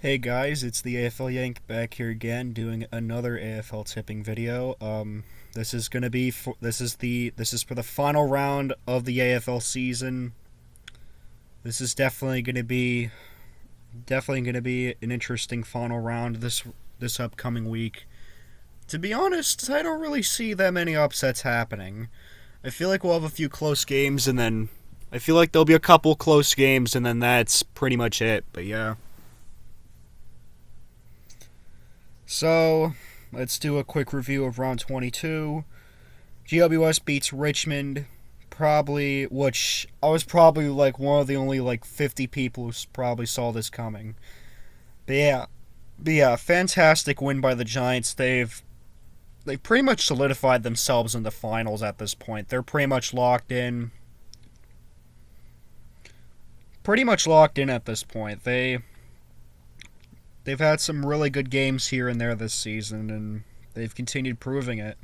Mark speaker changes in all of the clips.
Speaker 1: Hey guys, it's the AFL Yank back here again doing another AFL tipping video. This is for the final round of the AFL season. This is definitely gonna be an interesting final round this upcoming week. To be honest, I don't really see that many upsets happening. I feel like we'll have a few close games and then I feel like there'll be a couple close games and then that's pretty much it. But yeah. So, let's do a quick review of round 22. GWS beats Richmond, which I was probably like one of the only like 50 people who probably saw this coming. But yeah, fantastic win by the Giants. They've pretty much solidified themselves in the finals at this point. They're pretty much locked in. Pretty much locked in at this point. They've had some really good games here and there this season, and they've continued proving it.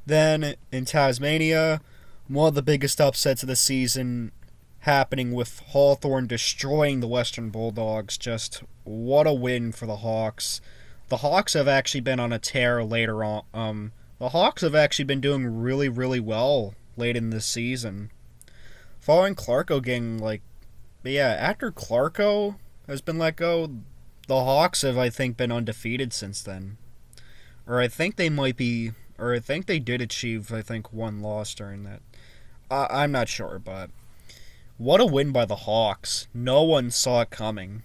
Speaker 1: Then in Tasmania, one of the biggest upsets of the season happening with Hawthorn destroying the Western Bulldogs. Just what a win for the Hawks. The Hawks have actually been on a tear later on. The Hawks have actually been doing really, really well late in this season. Following Clarko getting after Clarko has been let go, the Hawks have, I think, been undefeated since then. Or I think they might be, or I think they did achieve, I think, one loss during that. I'm not sure, but what a win by the Hawks. No one saw it coming.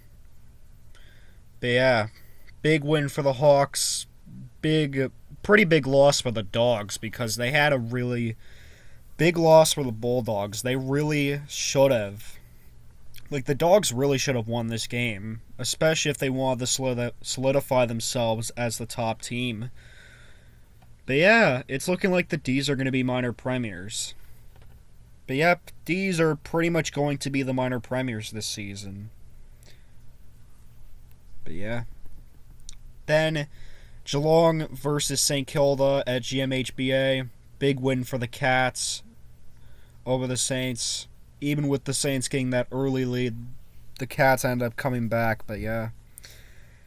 Speaker 1: But yeah, big win for the Hawks. Pretty big loss for the Dogs because they had a really big loss for the Bulldogs. They really should have. Like, the Dogs really should have won this game, especially if they wanted to solidify themselves as the top team. But yeah, it's looking like the D's are going to be minor premiers. But yep, D's are pretty much going to be the minor premiers this season. But yeah. Then, Geelong versus St Kilda at GMHBA. Big win for the Cats over the Saints. Even with the Saints getting that early lead, the Cats end up coming back, but yeah.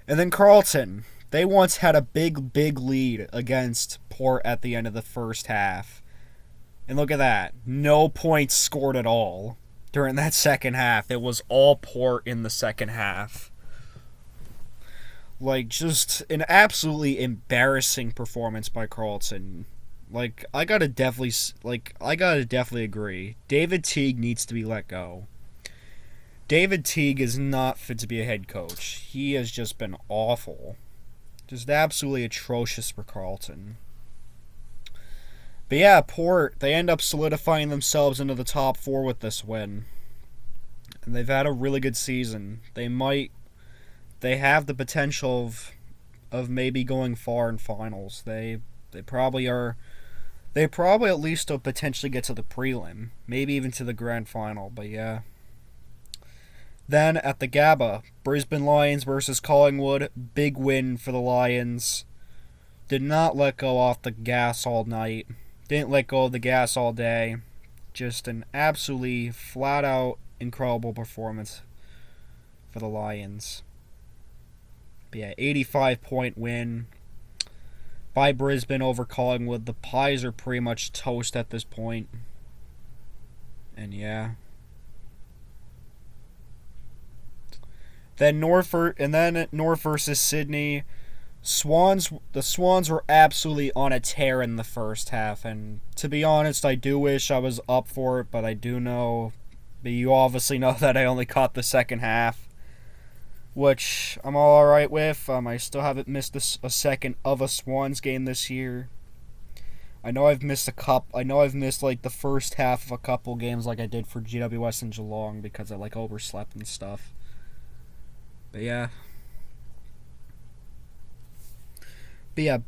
Speaker 1: And then Carlton. They once had a big, big lead against Port at the end of the first half. And look at that. No points scored at all during that second half. It was all Port in the second half. Like, just an absolutely embarrassing performance by Carlton. I gotta definitely agree. David Teague needs to be let go. David Teague is not fit to be a head coach. He has just been awful. Just absolutely atrocious for Carlton. But yeah, Port, they end up solidifying themselves into the top four with this win. And they've had a really good season. They have the potential of maybe going far in finals. They probably are. They probably at least will potentially get to the prelim, maybe even to the grand final, but yeah. Then at the Gabba, Brisbane Lions versus Collingwood, big win for the Lions. Did not let go off the gas all night. Didn't let go of the gas all day. Just an absolutely flat out incredible performance for the Lions. But yeah, 85-point win by Brisbane over Collingwood. The Pies are pretty much toast at this point. And yeah. Then North versus Sydney. The Swans were absolutely on a tear in the first half, and to be honest, I do wish I was up for it, but you obviously know that I only caught the second half, which I'm all right with. I still haven't missed a second of a Swans game this year. I know I've missed like the first half of a couple games like I did for GWS and Geelong because I overslept and stuff. But yeah. Even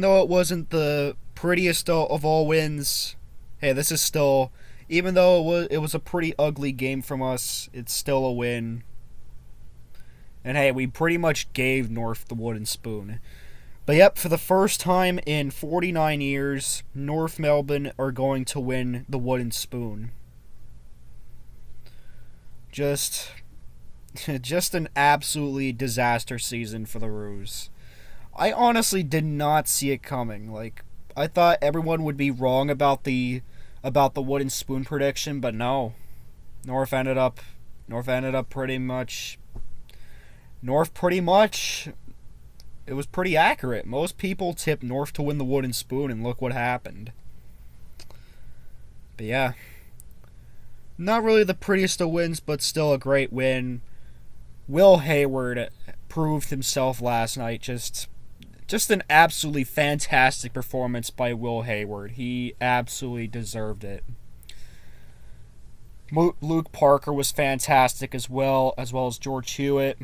Speaker 1: though it wasn't the prettiest of all wins, hey, this is still, even though it was a pretty ugly game from us, it's still a win. And hey, we pretty much gave North the wooden spoon. But yep, for the first time in 49 years, North Melbourne are going to win the wooden spoon. Just, just an absolutely disaster season for the Roos. I honestly did not see it coming. Like, I thought everyone would be wrong about the wooden spoon prediction, but no. North ended up pretty much. North pretty much. It was pretty accurate. Most people tipped North to win the wooden spoon, and look what happened. But yeah, not really the prettiest of wins, but still a great win. Will Hayward proved himself last night. Just an absolutely fantastic performance by Will Hayward. He absolutely deserved it. Luke Parker was fantastic as well as George Hewitt.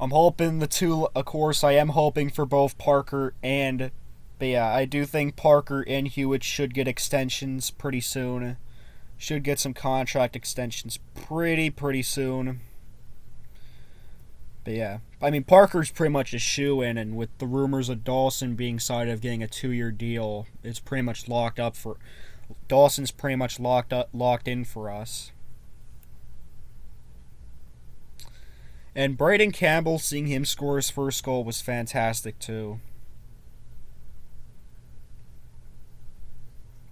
Speaker 1: I'm hoping the two, of course, I am hoping for both Parker and, but yeah, I do think Parker and Hewitt should get extensions pretty soon. Should get some contract extensions pretty soon. But yeah, I mean, Parker's pretty much a shoo-in, and with the rumors of Dawson being signed of getting a 2-year deal, it's pretty much locked up for, Dawson's pretty much locked in for us. And Braden Campbell, seeing him score his first goal was fantastic too.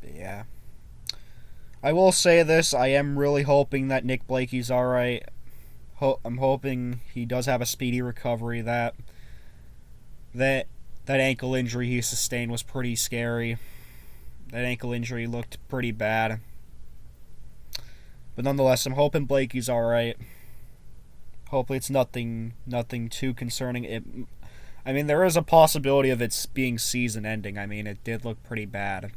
Speaker 1: But yeah. I will say this, I am really hoping that Nick Blakey's alright. I'm hoping he does have a speedy recovery. That ankle injury he sustained was pretty scary. That ankle injury looked pretty bad. But nonetheless, I'm hoping Blakey's alright. Hopefully it's nothing too concerning. I mean, there is a possibility of it being season ending. I mean, it did look pretty bad.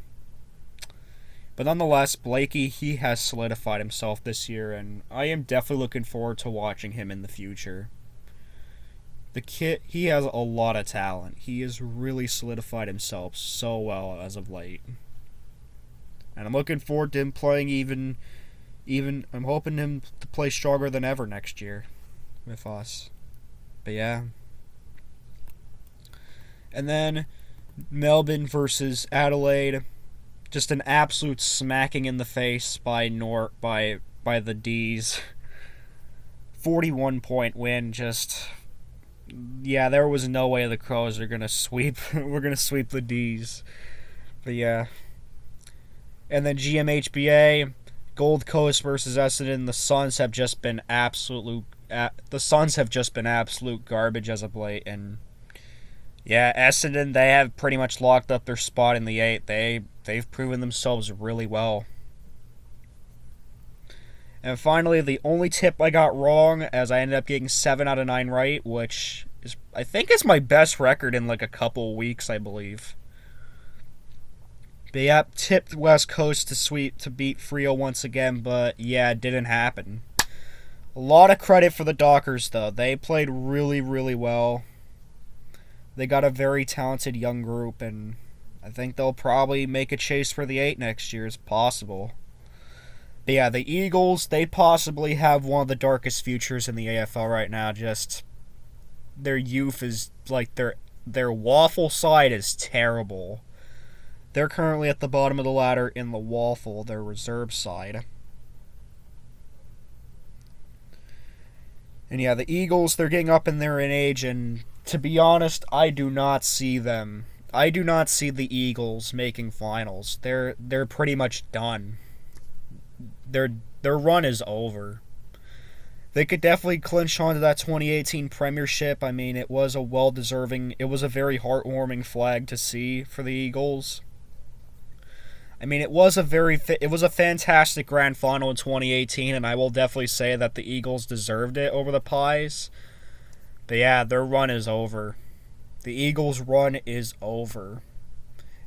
Speaker 1: But nonetheless, Blakey, he has solidified himself this year, and I am definitely looking forward to watching him in the future. The kid, he has a lot of talent. He has really solidified himself so well as of late. And I'm looking forward to him playing even I'm hoping him to play stronger than ever next year with us. But yeah. And then Melbourne versus Adelaide. Just an absolute smacking in the face by the D's. 41-point win. Just, yeah, there was no way the Crows are gonna sweep. We're gonna sweep the D's. But yeah. And then GMHBA, Gold Coast versus Essendon. The Suns have just been absolute garbage as of late, and yeah, Essendon, they have pretty much locked up their spot in the 8. They've proven themselves really well. And finally, the only tip I got wrong, as I ended up getting 7 out of 9 right, which is, I think, is my best record in like a couple weeks, I believe. But yeah, tipped West Coast to beat Freo once again, but yeah, it didn't happen. A lot of credit for the Dockers, though. They played really, really well. They got a very talented young group, and I think they'll probably make a chase for the 8 next year. It's possible. But yeah, the Eagles, they possibly have one of the darkest futures in the AFL right now. Just, their youth is, like, their waffle side is terrible. They're currently at the bottom of the ladder in the waffle, their reserve side. And yeah, the Eagles, they're getting up in their age, and to be honest, I do not see the Eagles making finals. They're pretty much done. Their run is over. They could definitely clinch onto that 2018 premiership. I mean, it was a very heartwarming flag to see for the Eagles. I mean, it was a fantastic grand final in 2018, and I will definitely say that the Eagles deserved it over the Pies. But yeah, their run is over. The Eagles' run is over.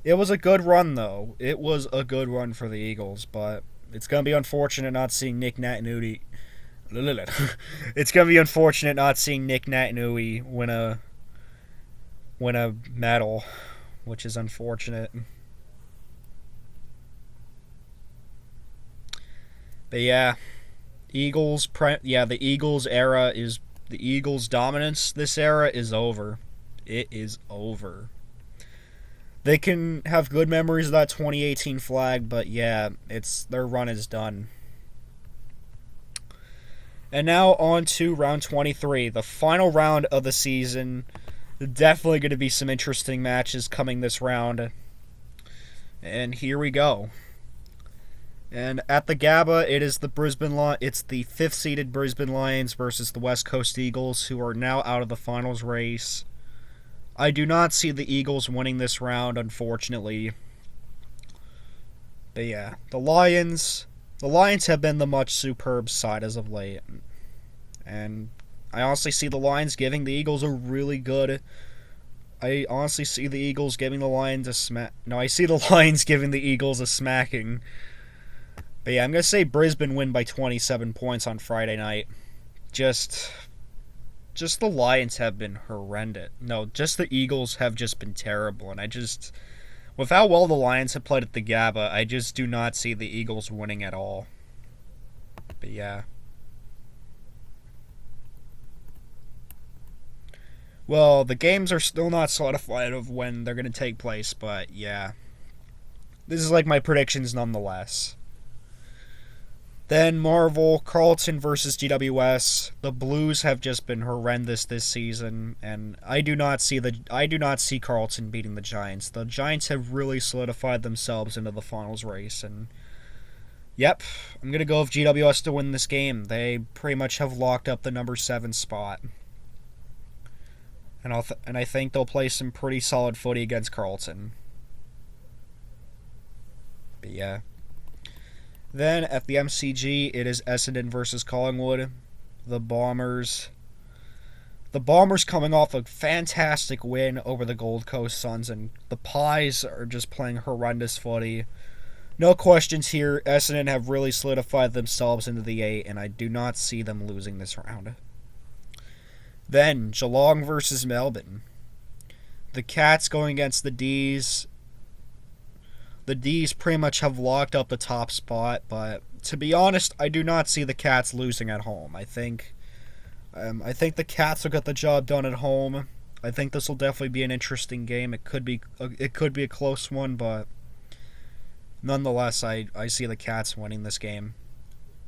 Speaker 1: It was a good run, though. It was a good run for the Eagles, but it's going to be unfortunate not seeing Nick Naitanui. It's going to be unfortunate not seeing Nick Naitanui win a medal, which is unfortunate. But yeah, the Eagles dominance. This era is over. It is over. They can have good memories of that 2018 flag, but yeah, their run is done. And now on to round 23, the final round of the season. Definitely going to be some interesting matches coming this round. And here we go. And at the Gabba, it is it's the fifth-seeded Brisbane Lions versus the West Coast Eagles, who are now out of the finals race. I do not see the Eagles winning this round, unfortunately. But yeah, the Lions have been the much superb side as of late. And I honestly see the Lions giving the Eagles a really good... I honestly see the Eagles giving the Lions a smack... No, I see the Lions giving the Eagles a smacking. But yeah, I'm going to say Brisbane win by 27 points on Friday night. Just the Lions have been horrendous. No, just the Eagles have just been terrible. And with how well the Lions have played at the Gabba, I just do not see the Eagles winning at all. But yeah. Well, the games are still not solidified of when they're going to take place, but yeah. This is like my predictions nonetheless. Then Marvel, Carlton versus GWS. The Blues have just been horrendous this season, and I do not see Carlton beating the Giants. The Giants have really solidified themselves into the finals race, and yep, I'm gonna go with GWS to win this game. They pretty much have locked up the number 7 spot, and I think they'll play some pretty solid footy against Carlton. But yeah. Then at the MCG, it is Essendon versus Collingwood. The Bombers coming off a fantastic win over the Gold Coast Suns, and the Pies are just playing horrendous footy. No questions here. Essendon have really solidified themselves into the 8, and I do not see them losing this round. Then Geelong versus Melbourne. The Cats going against the D's. The D's pretty much have locked up the top spot, but to be honest, I do not see the Cats losing at home. I think the Cats will get the job done at home. I think this will definitely be an interesting game. It could be a close one, but nonetheless, I see the Cats winning this game,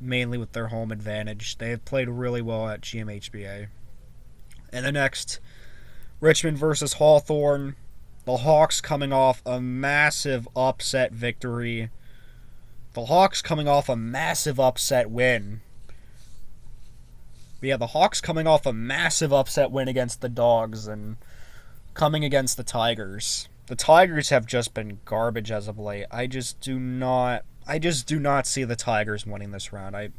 Speaker 1: mainly with their home advantage. They have played really well at GMHBA. And the next, Richmond versus Hawthorn. The Hawks coming off a massive upset victory. The Hawks coming off a massive upset win. But yeah, the Hawks coming off a massive upset win against the Dogs and coming against the Tigers. The Tigers have just been garbage as of late. I just do not see the Tigers winning this round. I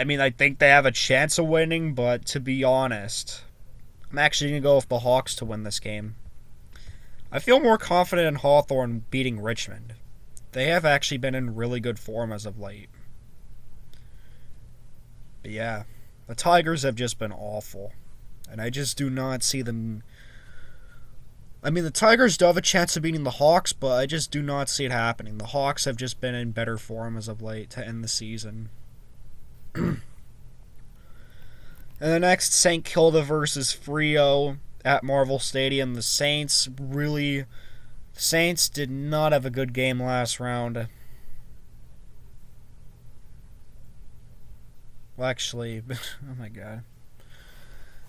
Speaker 1: mean, I think they have a chance of winning, but to be honest, I'm actually going to go with the Hawks to win this game. I feel more confident in Hawthorn beating Richmond. They have actually been in really good form as of late. But yeah, the Tigers have just been awful. And I just do not see them... I mean, the Tigers do have a chance of beating the Hawks, but I just do not see it happening. The Hawks have just been in better form as of late to end the season. And the next, St Kilda versus Freo at Marvel Stadium. The Saints did not have a good game last round. Well, actually, oh my god.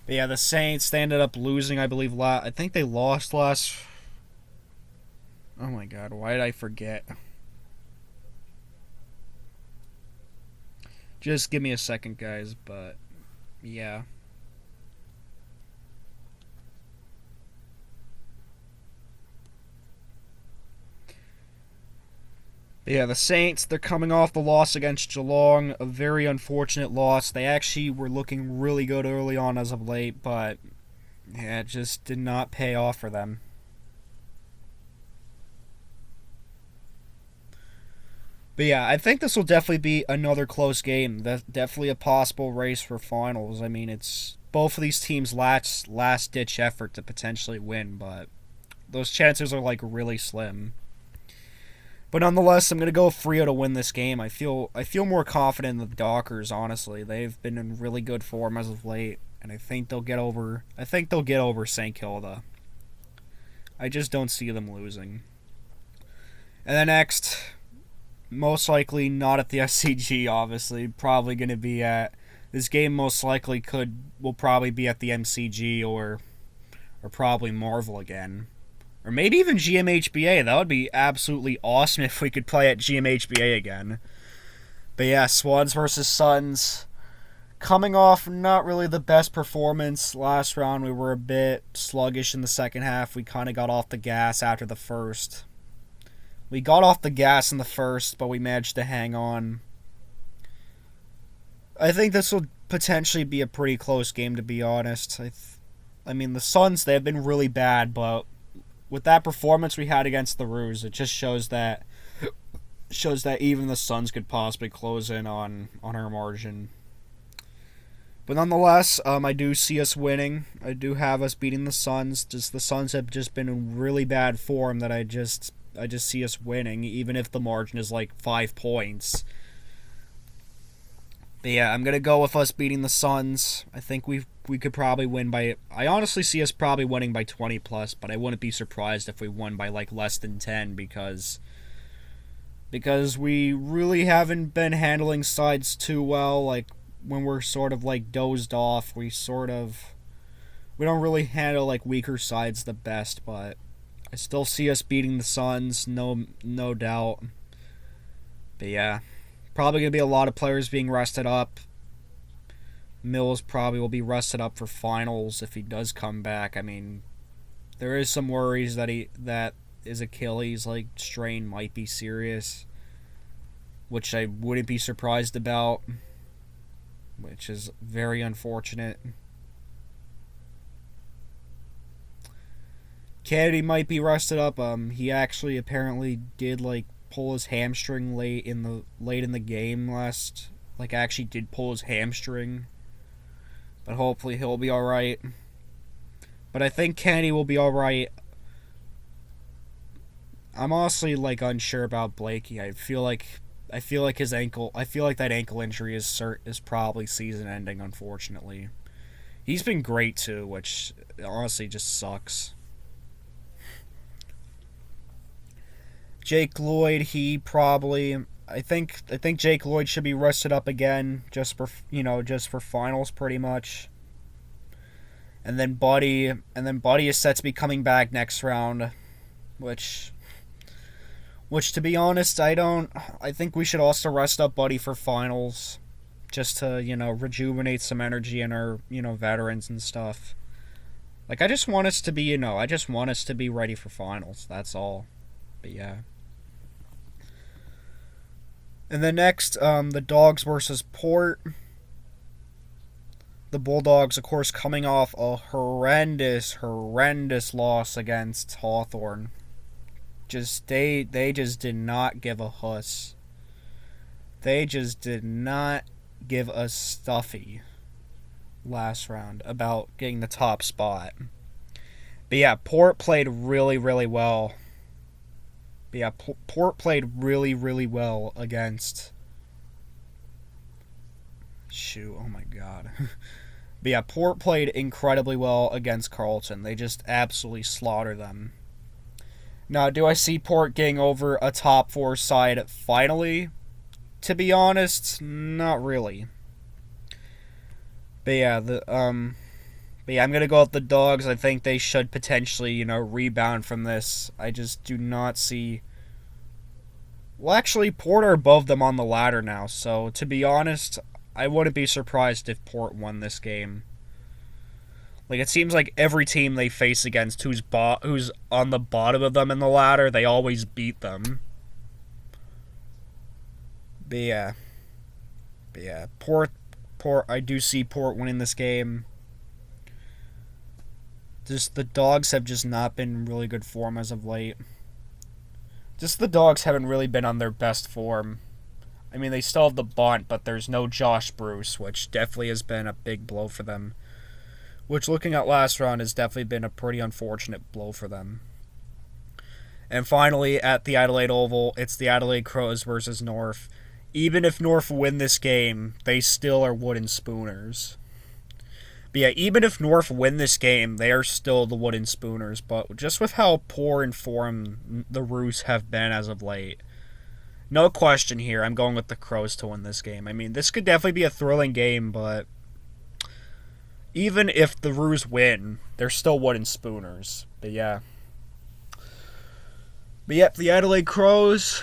Speaker 1: But yeah, the Saints, they ended up losing, I believe, I think they lost last... Oh my god, why did I forget? Just give me a second, guys, but yeah. But yeah, the Saints, they're coming off the loss against Geelong, a very unfortunate loss. They actually were looking really good early on as of late, but yeah, it just did not pay off for them. But yeah, I think this will definitely be another close game. That's definitely a possible race for finals. I mean, it's both of these teams' last-ditch effort to potentially win, but those chances are like really slim. But nonetheless, I'm going to go with Freo to win this game. I feel more confident in the Dockers, honestly. They've been in really good form as of late, and I think they'll get over St Kilda. I just don't see them losing. And then next, most likely not at the SCG, obviously. Probably going to be at This game most likely will probably be at the MCG or probably Marvel again. Or maybe even GMHBA. That would be absolutely awesome if we could play at GMHBA again. But yeah, Swans versus Suns. Coming off not really the best performance last round. We were a bit sluggish in the second half. We kind of got off the gas after the first. We got off the gas in the first, but we managed to hang on. I think this will potentially be a pretty close game, to be honest. I mean, the Suns, they've been really bad, but with that performance we had against the Roos, it just shows that even the Suns could possibly close in on our margin. But nonetheless, I do see us winning. I do have us beating the Suns. Just the Suns have just been in really bad form that I just see us winning, even if the margin is like 5 points. But yeah, I'm gonna go with us beating the Suns. I think we could probably win by. I honestly see us probably winning by 20 plus, but I wouldn't be surprised if we won by like less than 10 because we really haven't been handling sides too well. Like when we're sort of like dozed off, we don't really handle like weaker sides the best. But I still see us beating the Suns, no doubt. But yeah. Probably going to be a lot of players being rested up. Mills probably will be rested up for finals if he does come back. I mean, there is some worries that his Achilles like strain might be serious, which I wouldn't be surprised about, which is very unfortunate. Kennedy might be rested up. He actually apparently did like pull his hamstring late in the game last. Like actually did pull his hamstring, but hopefully he'll be all right. But I think Kennedy will be all right. I'm honestly like unsure about Blakey. I feel like his ankle. I feel like that ankle injury is probably season ending. Unfortunately, he's been great too, which honestly just sucks. Jake Lloyd, I think Jake Lloyd should be rested up again just for finals pretty much. And then Buddy is set to be coming back next round, which to be honest, I think we should also rest up Buddy for finals just to, rejuvenate some energy in our, veterans and stuff. Like I just want us to be ready for finals. That's all. But yeah. And then next, the Dogs versus Port. The Bulldogs, of course, coming off a horrendous loss against Hawthorn. They just did not give a huss. They just did not give a stuffy last round about getting the top spot. But yeah, Port played really, really well. But yeah, Port played really, really well against... oh my god. But yeah, Port played incredibly well against Carlton. They just absolutely slaughtered them. Now, do I see Port getting over a top 4 side finally? To be honest, not really. But yeah, I'm gonna go with the Dogs. I think they should potentially, rebound from this. I just do not see... Well, actually, Port are above them on the ladder now, so to be honest, I wouldn't be surprised if Port won this game. Like, it seems like every team they face against who's on the bottom of them in the ladder, they always beat them. But yeah, Port, I do see Port winning this game. Just the Dogs have just not been in really good form as of late. Just the Dogs haven't really been on their best form. I mean, they still have the bunt, but there's no Josh Bruce, which definitely has been a big blow for them. Which, looking at last round, has definitely been a pretty unfortunate blow for them. And finally, at the Adelaide Oval, it's the Adelaide Crows versus North. Even if North win this game, they still are wooden spooners. But yeah, even if North win this game, they are still the wooden spooners. But just with how poor in form the Roos have been as of late, no question here, I'm going with the Crows to win this game. I mean, this could definitely be a thrilling game, but even if the Roos win, they're still wooden spooners. But yeah. But yep, the Adelaide Crows,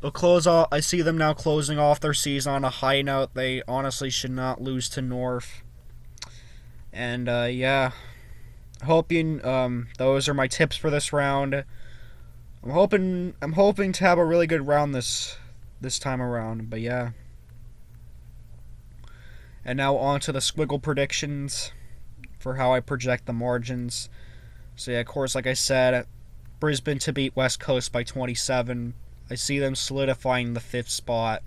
Speaker 1: they'll close off. I see them now closing off their season on a high note. They honestly should not lose to North. And yeah, hoping those are my tips for this round. I'm hoping to have a really good round this time around. But yeah. And now on to the Squiggle Predictions for how I project the margins. So yeah, of course, like I said, Brisbane to beat West Coast by 27. I see them solidifying the 5th spot.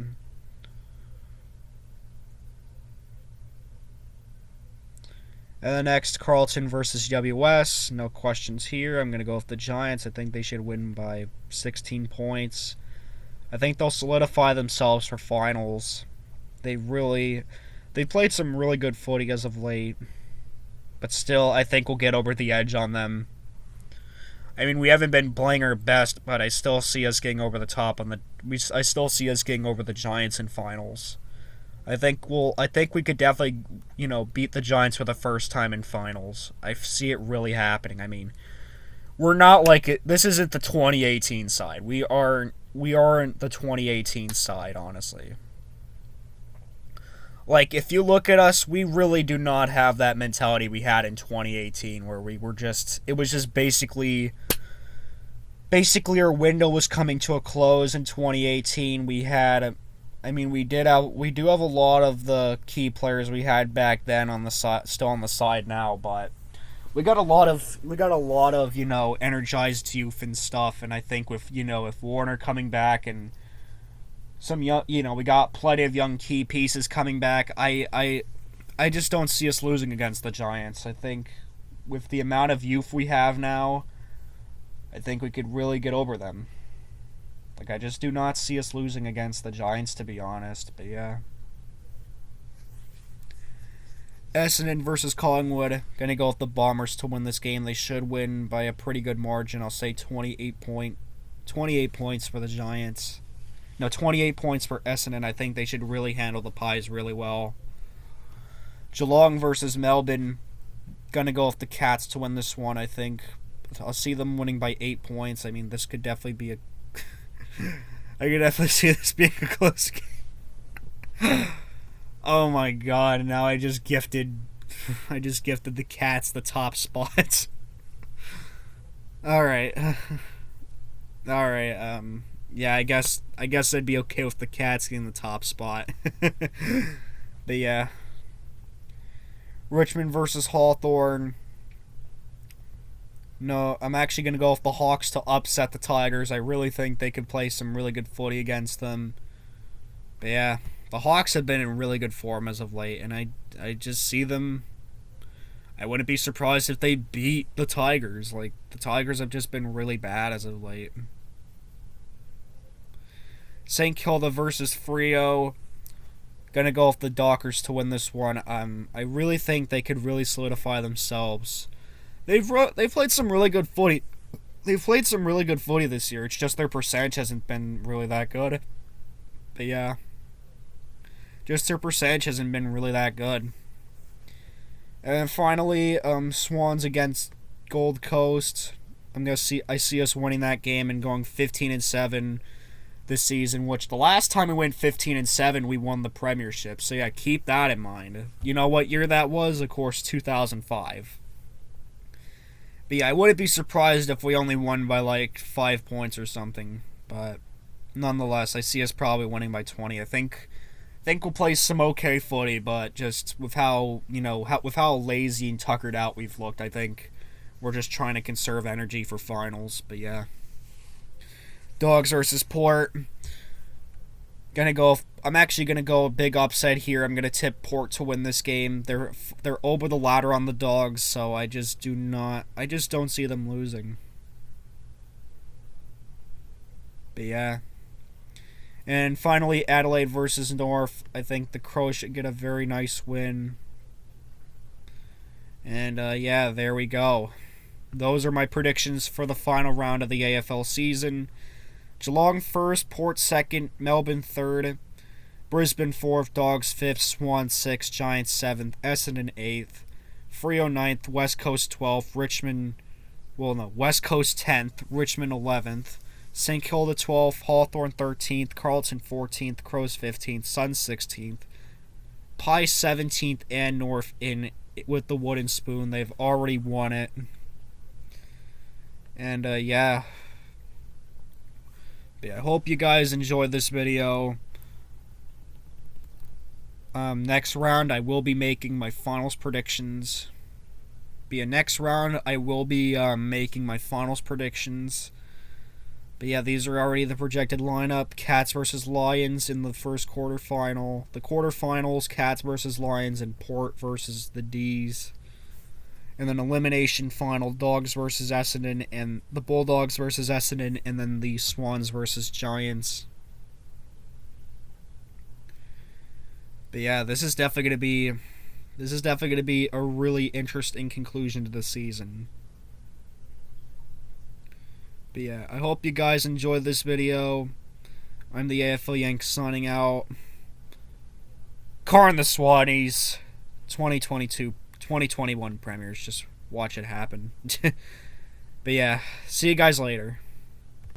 Speaker 1: And the next, Carlton versus WS. No questions here. I'm going to go with the Giants. I think they should win by 16 points. I think they'll solidify themselves for finals. They played some really good footy as of late. But still, I think we'll get over the edge on them. I mean, we haven't been playing our best, but I still see us getting over the top on I still see us getting over the Giants in finals. I think we could definitely, beat the Giants for the first time in finals. I see it really happening. I mean, we're not like it. This isn't the 2018 side. We aren't the 2018 side, honestly. Like, if you look at us, we really do not have that mentality we had in 2018, where it was just basically our window was coming to a close in 2018. We do have a lot of the key players we had back then on the side, still on the side now, but we got a lot of energized youth and stuff, and I think with if Warner coming back and some young, we got plenty of young key pieces coming back. I just don't see us losing against the Giants. I think with the amount of youth we have now, I think we could really get over them. Like, I just do not see us losing against the Giants, to be honest. But yeah. Essendon versus Collingwood. Gonna go with the Bombers to win this game. They should win by a pretty good margin. I'll say 28 points for the Giants. No, 28 points for Essendon. I think they should really handle the Pies really well. Geelong versus Melbourne. Gonna go with the Cats to win this one, I think. I'll see them winning by 8 points. I mean, this could definitely be I could definitely see this being a close game. Oh my god, now I just gifted the Cats the top spot. Alright. Alright, yeah, I guess I'd be okay with the Cats getting the top spot. But yeah. Richmond versus Hawthorn. No, I'm actually going to go with the Hawks to upset the Tigers. I really think they could play some really good footy against them. But yeah, the Hawks have been in really good form as of late, and I just see them. I wouldn't be surprised if they beat the Tigers. Like, the Tigers have just been really bad as of late. St Kilda versus Freo. Gonna go with the Dockers to win this one. I really think they could really solidify themselves. They've played some really good footy. They've played some really good footy this year. It's just their percentage hasn't been really that good. But yeah, just their percentage hasn't been really that good. And then finally, Swans against Gold Coast. I see us winning that game and going 15-7 this season. Which the last time we went 15-7, we won the premiership. So yeah, keep that in mind. You know what year that was? Of course, 2005. But yeah, I wouldn't be surprised if we only won by like 5 points or something. But nonetheless, I see us probably winning by 20. I think we'll play some okay footy, but just with how lazy and tuckered out we've looked, I think we're just trying to conserve energy for finals. But yeah, Dogs versus Port. I'm actually gonna go a big upset here. I'm gonna tip Port to win this game. They're over the ladder on the Dogs, so I just don't see them losing. But yeah. And finally, Adelaide versus North. I think the Crows should get a very nice win. And yeah, there we go. Those are my predictions for the final round of the AFL season. Geelong first, Port second, Melbourne third. Brisbane 4th, Dogs 5th, Swans 6th, Giants 7th, Essendon 8th, Freo 9th, West Coast 12th, West Coast 10th, Richmond 11th, St Kilda 12th, Hawthorn 13th, Carlton 14th, Crows 15th, Suns 16th, Pie 17th, and North in with the wooden spoon. They've already won it. And yeah, I hope you guys enjoyed this video. Next round I will be making my finals predictions. Next round I will be making my finals predictions. But yeah, these are already the projected lineup. Cats versus Lions in the first quarterfinal. The quarterfinals, Cats versus Lions and Port versus the D's. And then elimination final, Dogs versus Essendon and the Bulldogs versus Essendon, and then the Swans versus Giants. But yeah, this is definitely going to be a really interesting conclusion to the season. But yeah, I hope you guys enjoyed this video. I'm the AFL Yank signing out. Carn the Swannies. 2021 premiers. Just watch it happen. But yeah, see you guys later.